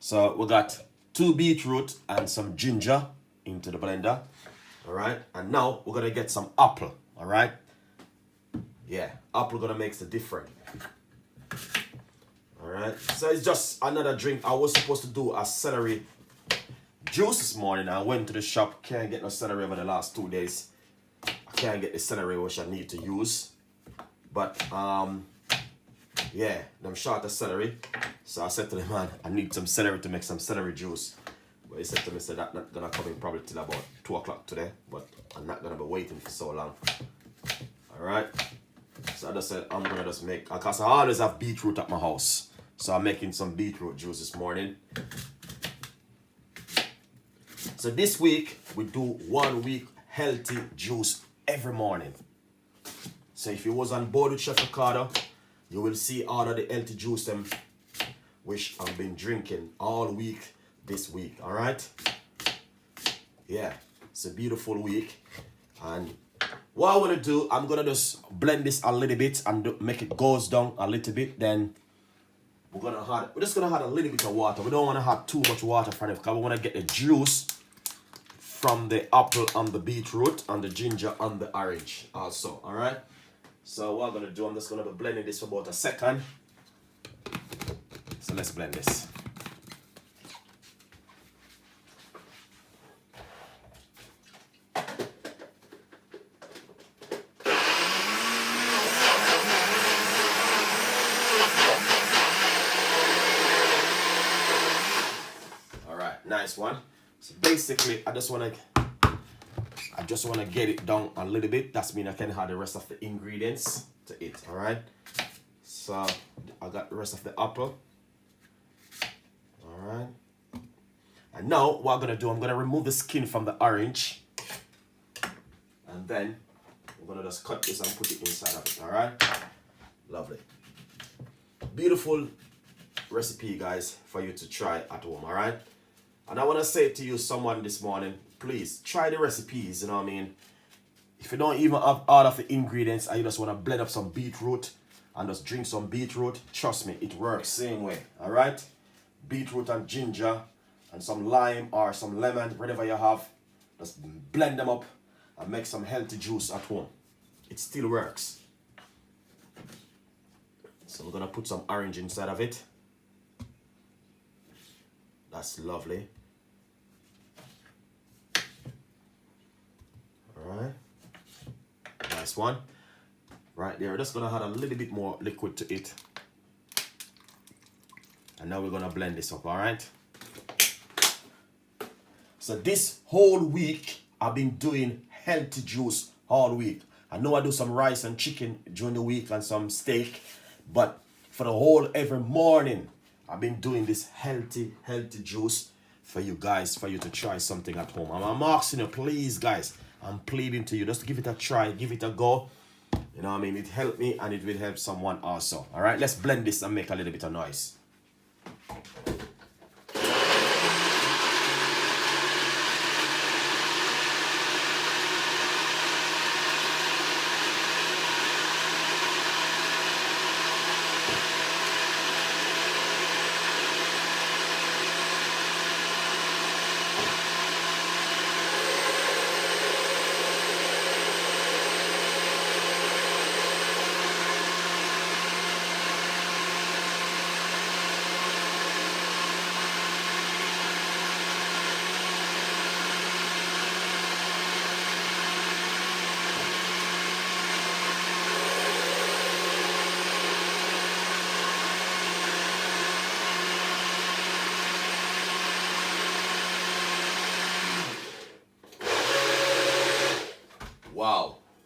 So we got 2 beetroot and some ginger into the blender. All right, and now we're gonna get some apple. All right, yeah, apple gonna make the difference. All right, so it's just another drink. I was supposed to do a celery juice this morning. I went to the shop, can't get no celery over the last 2 days. I can't get the celery which I need to use. But yeah, I'm short of celery. So I said to the man, I need some celery to make some celery juice. But he said to me, so that's not gonna come in probably till about 2 o'clock today. But I'm not gonna be waiting for so long. Alright. So I just said I'm gonna just make, because I always have beetroot at my house. So I'm making some beetroot juice this morning. So this week we do 1 week healthy juice every morning. So if you was on board with Chef Ricardo, you will see all of the healthy juice them which I've been drinking all week this week. All right. Yeah, it's a beautiful week. And what I want to do, I'm gonna just blend this a little bit and make it goes down a little bit. Then we're just gonna add a little bit of water. We don't want to add too much water for it because we want to get the juice from the apple and the beetroot and the ginger and the orange also. All right. So what I'm gonna do, I'm just gonna be blending this for about a second. So let's blend this. All right, nice one. So basically, I just wanna get it down a little bit. That's mean I can add the rest of the ingredients to it. All right. So I got the rest of the apple. All right. And now what I'm gonna do, I'm gonna remove the skin from the orange, and then we're gonna just cut this and put it inside of it. All right. Lovely. Beautiful recipe, guys, for you to try at home. All right. And I want to say to you, someone this morning, please try the recipes. You know what I mean? If you don't even have all of the ingredients and you just want to blend up some beetroot and just drink some beetroot, trust me, it works same way. All right? Beetroot and ginger and some lime or some lemon, whatever you have, just blend them up and make some healthy juice at home. It still works. So we're going to put some orange inside of it. That's lovely. All right. Nice one. Right there. We're just going to add a little bit more liquid to it. And now we're going to blend this up, all right? So this whole week, I've been doing healthy juice all week. I know I do some rice and chicken during the week and some steak. But for the whole every morning, I've been doing this healthy juice for you guys, for you to try something at home. I'm asking you, please, guys, I'm pleading to you, just give it a try, give it a go. You know what I mean? It helped me and it will help someone also. All right, let's blend this and make a little bit of noise.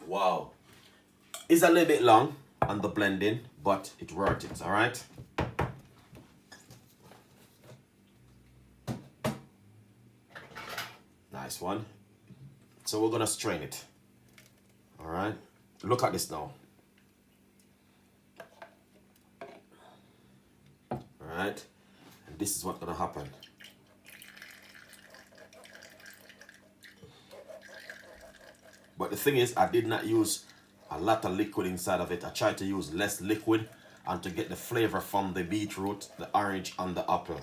Wow. It's a little bit long on the blending, but it worth it, all right? Nice one. So we're gonna strain it. All right, look at this now. All right, and this is what's gonna happen. But the thing is, I did not use a lot of liquid inside of it. I tried to use less liquid and to get the flavor from the beetroot, the orange, and the apple.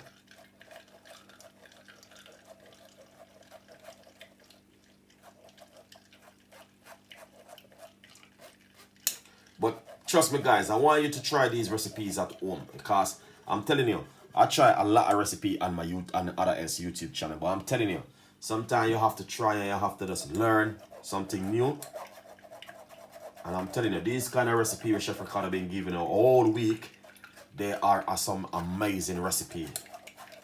Trust me, guys, I want you to try these recipes at home because I'm telling you, I try a lot of recipe on my other else YouTube channel, but I'm telling you, sometimes you have to try and you have to just learn something new. And I'm telling you, these kind of recipes where Chef Ricardo been giving you all week, they are some amazing recipe.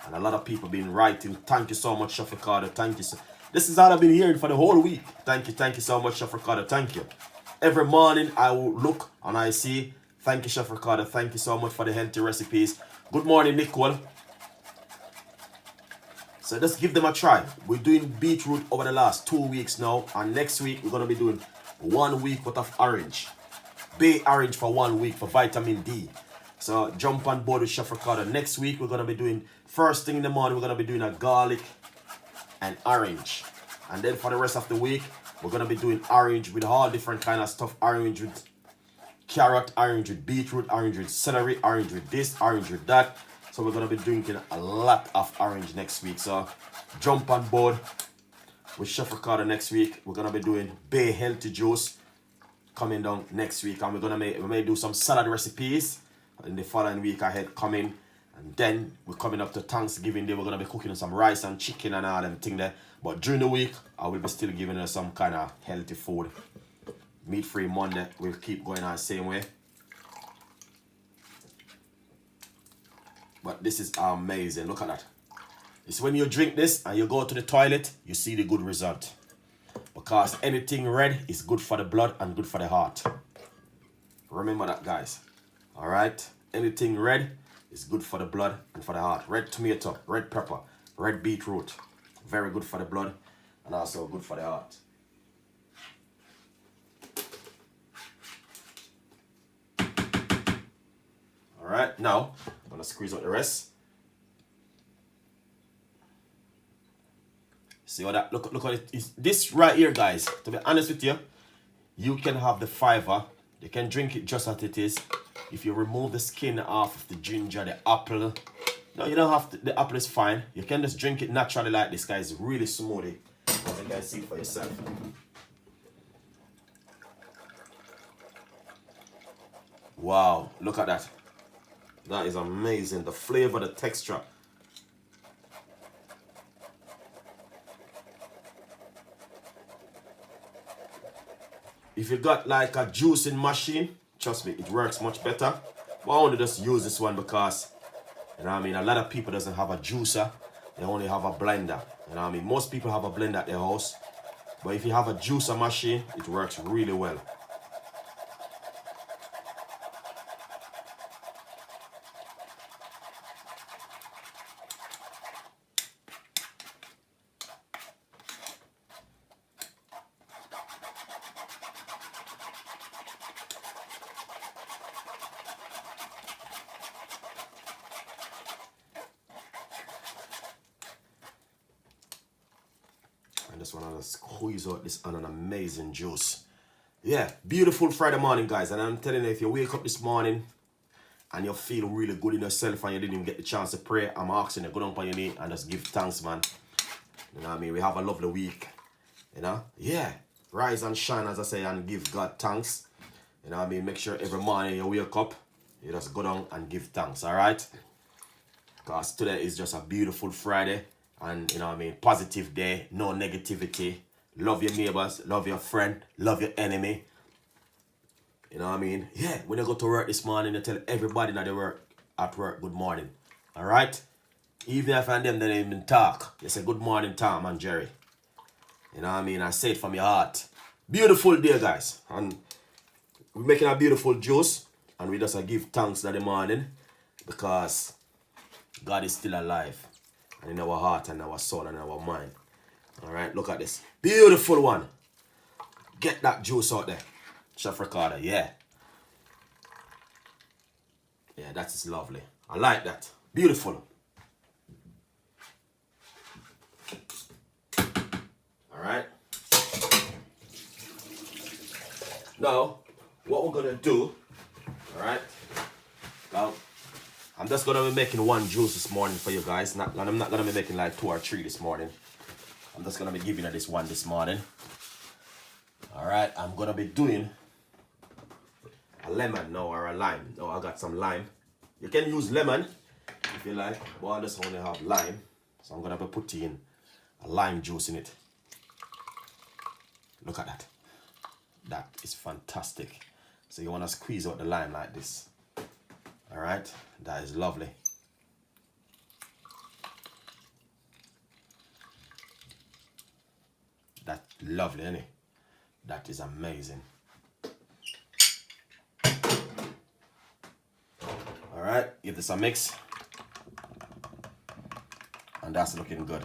And a lot of people been writing, thank you so much, Chef Ricardo, thank you. This is all I've been hearing for the whole week. Thank you so much, Chef Ricardo, thank you. Every morning I will look and I see, thank you, Chef Ricardo, thank you so much for the healthy recipes. Good morning, Nicole. So just give them a try. We're doing beetroot over the last 2 weeks now, and next week we're going to be doing 1 week worth of orange. Bay orange for 1 week for vitamin D. So jump on board with Chef Ricardo. Next week we're going to be doing, first thing in the morning, we're going to be doing a garlic and orange. And then for the rest of the week, we're going to be doing orange with all different kind of stuff. Orange with carrot, orange with beetroot, orange with celery, orange with this, orange with that. So we're going to be drinking a lot of orange next week. So jump on board with Chef Ricardo next week. We're going to be doing Bay Healthy Juice coming down next week. And we may do some salad recipes in the following week ahead coming. And then we're coming up to Thanksgiving Day. We're going to be cooking some rice and chicken and all them thing there. But during the week, I will be still giving us some kind of healthy food. Meat-free Monday. We'll keep going on the same way. But this is amazing. Look at that. It's when you drink this and you go to the toilet, you see the good result. Because anything red is good for the blood and good for the heart. Remember that, guys. Alright? Anything red is good for the blood and for the heart. Red tomato, red pepper, red beetroot. Very good for the blood and also good for the heart. Alright, now I'm going to squeeze out the rest. See what that, look at it. This right here, guys, to be honest with you, you can have the fiber. You can drink it just as it is. If you remove the skin off of the ginger, the apple. No, you don't have to, the apple is fine. You can just drink it naturally like this, guys. Really smoothie. As you guys see for yourself. Wow, look at that. That is amazing. The flavor, the texture. If you got like a juicing machine, trust me, it works much better. But I only just use this one because, you know what I mean, a lot of people doesn't have a juicer. They only have a blender. You know what I mean? Most people have a blender at their house. But if you have a juicer machine, it works really well. I just want to squeeze out this on an amazing juice. Yeah, beautiful Friday morning, guys. And I'm telling you, if you wake up this morning and you feel really good in yourself and you didn't even get the chance to pray, I'm asking you, go down on your knee and just give thanks, man. You know what I mean? We have a lovely week. You know? Yeah. Rise and shine, as I say, and give God thanks. You know what I mean? Make sure every morning you wake up, you just go down and give thanks, alright? Because today is just a beautiful Friday. And, you know what I mean, positive day, no negativity. Love your neighbors, love your friend, love your enemy. You know what I mean? Yeah, when you go to work this morning, you tell everybody that they work at work, good morning. Alright? Even if I them, they don't even talk. You say, good morning, Tom and Jerry. You know what I mean? I say it from your heart. Beautiful day, guys. And we're making a beautiful juice. And we just give thanks in the morning. Because God is still alive. And in our heart and our soul and our mind. Alright, look at this. Beautiful one. Get that juice out there. Chef Ricardo, yeah. Yeah, that is lovely. I like that. Beautiful. Alright. Now, what we're going to do, alright, now, I'm just going to be making one juice this morning for you guys. I'm not going to be making like 2 or 3 this morning. I'm just going to be giving you this one this morning. Alright, I'm going to be doing a a lemon now or a lime. Now I got some lime. You can use lemon if you like, but I just only have lime. So I'm gonna be putting a lime juice in it. Look at that. That is fantastic. So you wanna squeeze out the lime like this. All right, that is lovely. That's lovely, isn't it? That is amazing. All right, give this a mix. And that's looking good.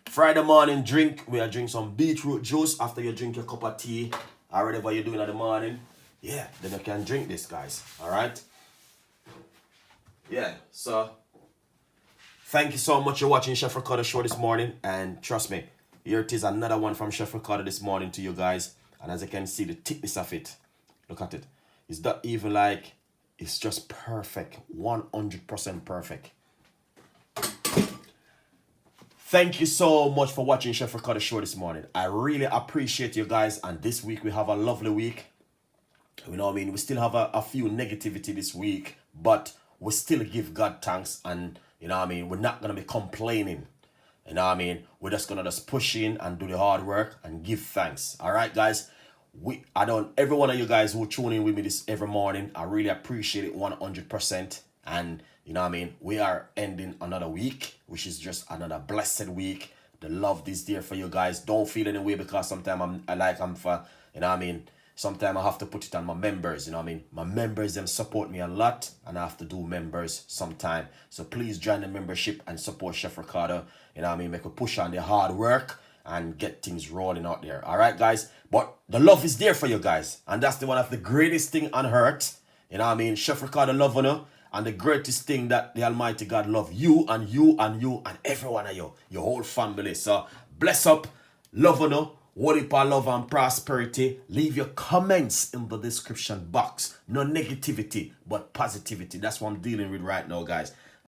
Friday morning drink, we are drinking some beetroot juice after you drink your cup of tea or whatever you're doing in the morning. Yeah, then you can drink this, guys. All right? Yeah, so thank you so much for watching Chef Ricardo show this morning. And trust me, here it is, another one from Chef Ricardo this morning to you guys. And as you can see, the thickness of it, look at it. It's not even like, it's just perfect. 100% perfect. Thank you so much for watching Chef Ricardo show this morning. I really appreciate you guys. And this week we have a lovely week. You know what I mean? We still have a few negativity this week, but we still give God thanks. And you know what I mean? We're not going to be complaining. You know what I mean? We're just going to just push in and do the hard work and give thanks. All right, guys? Every one of you guys who tune in with me this every morning, I really appreciate it 100%. And you know what I mean? We are ending another week, which is just another blessed week. The love is there for you guys. Don't feel any way because sometimes I'm for, you know what I mean? Sometimes I have to put it on my members, you know what I mean? My members, them support me a lot, and I have to do members sometime. So please join the membership and support Chef Ricardo, you know what I mean? Make a push on the hard work and get things rolling out there. All right, guys? But the love is there for you guys. And that's the one of the greatest thing on earth. You know what I mean? Chef Ricardo love you. And the greatest thing that the Almighty God love you and you and you and every one of you, your whole family. So bless up, love you. What if I love and prosperity? Leave your comments in the description box. No negativity, but positivity. That's what I'm dealing with right now, guys.